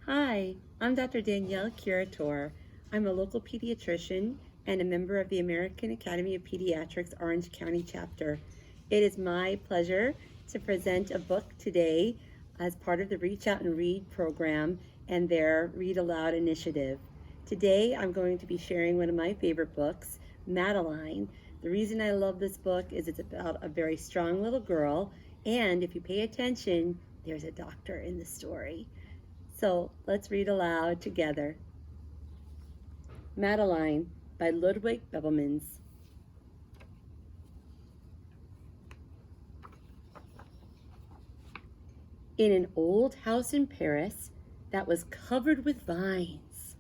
Hi, I'm Dr. Danielle Curitore. I'm a local pediatrician and a member of the American Academy of Pediatrics Orange County chapter. It is my pleasure to present a book today as part of the Reach Out and Read program and their Read Aloud initiative. Today I'm going to be sharing one of my favorite books, Madeline. The reason I love this book is it's about a very strong little girl, and if you pay attention, there's a doctor in the story. So let's read aloud together. Madeline by Ludwig Bebelmans. In an old house in Paris that was covered with vines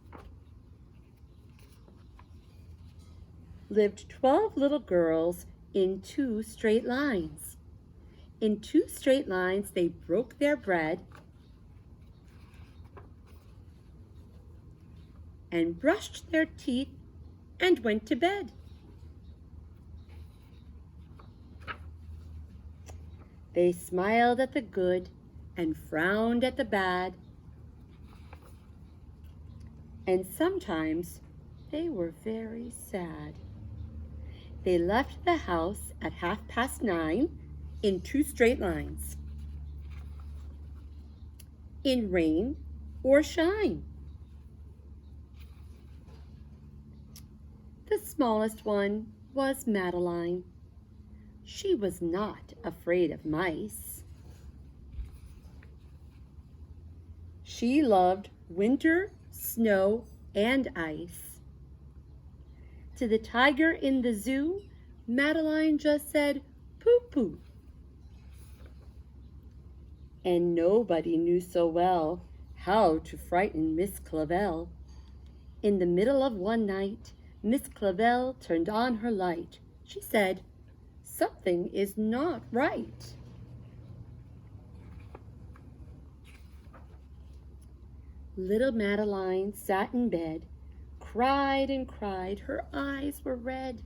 lived 12 little girls in 2 straight lines. In 2 straight lines they broke their bread and brushed their teeth and went to bed. They smiled at the good and frowned at the bad, and sometimes they were very sad. They left the house at 9:30 in 2 straight lines, in rain or shine. The smallest one was Madeline. She was not afraid of mice. She loved winter, snow, and ice. To the tiger in the zoo, Madeline just said, "Poo-poo." And nobody knew so well how to frighten Miss Clavel. In the middle of one night, Miss Clavel turned on her light. She said, "Something is not right." Little Madeline sat in bed, cried and cried. Her eyes were red.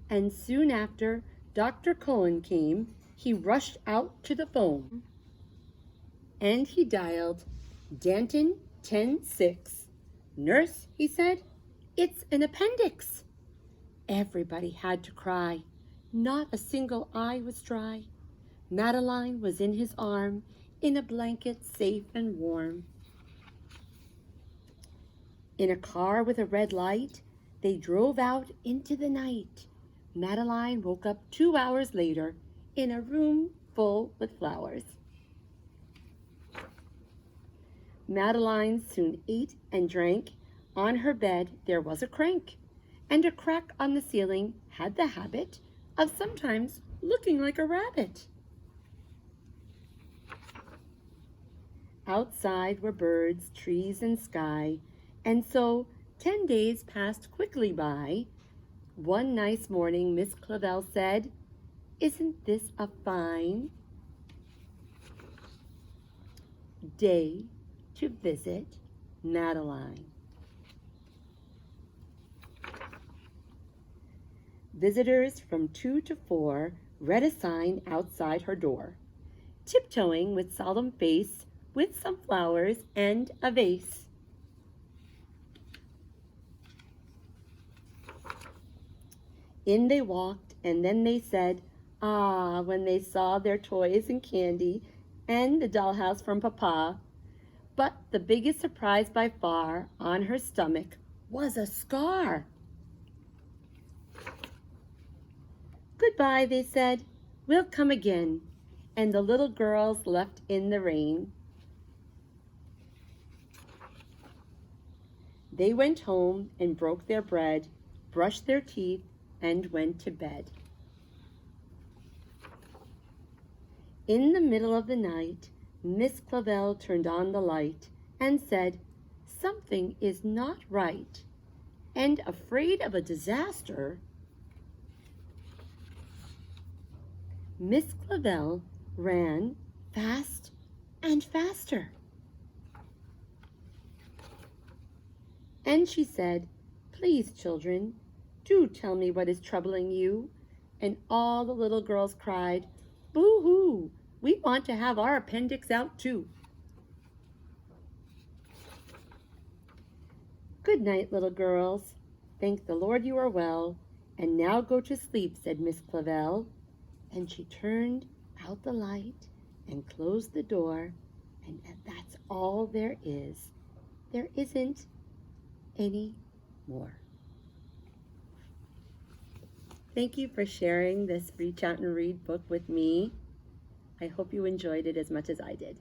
And soon after, Dr. Cohen came. He rushed out to the phone, and he dialed Danton 10-6. "Nurse," he said, "it's an appendix." Everybody had to cry. Not a single eye was dry. Madeline was in his arm, in a blanket safe and warm. In a car with a red light, they drove out into the night. Madeline woke up 2 hours later in a room full with flowers. Madeline soon ate and drank. On her bed there was a crank, and a crack on the ceiling had the habit of sometimes looking like a rabbit. Outside were birds, trees, and sky, and so 10 days passed quickly by. One nice morning, Miss Clavel said, "Isn't this a fine day to visit Madeline?" Visitors from 2 to 4 read a sign outside her door, tiptoeing with solemn face, with some flowers and a vase. In they walked, and then they said, "Ah," when they saw their toys and candy and the dollhouse from Papa. But the biggest surprise by far, on her stomach was a scar. "Goodbye," they said. "We'll come again." And the little girls left in the rain. They went home and broke their bread, brushed their teeth, and went to bed. In the middle of the night, Miss Clavel turned on the light and said, "Something is not right," and afraid of a disaster, Miss Clavel ran fast and faster. And she said, "Please, children, do tell me what is troubling you." And all the little girls cried, "Boo-hoo, we want to have our appendix out too." "Good night, little girls. Thank the Lord you are well. And now go to sleep," said Miss Clavel. And she turned out the light and closed the door, and that's all there is. There isn't any more. Thank you for sharing this Reach Out and Read book with me. I hope you enjoyed it as much as I did.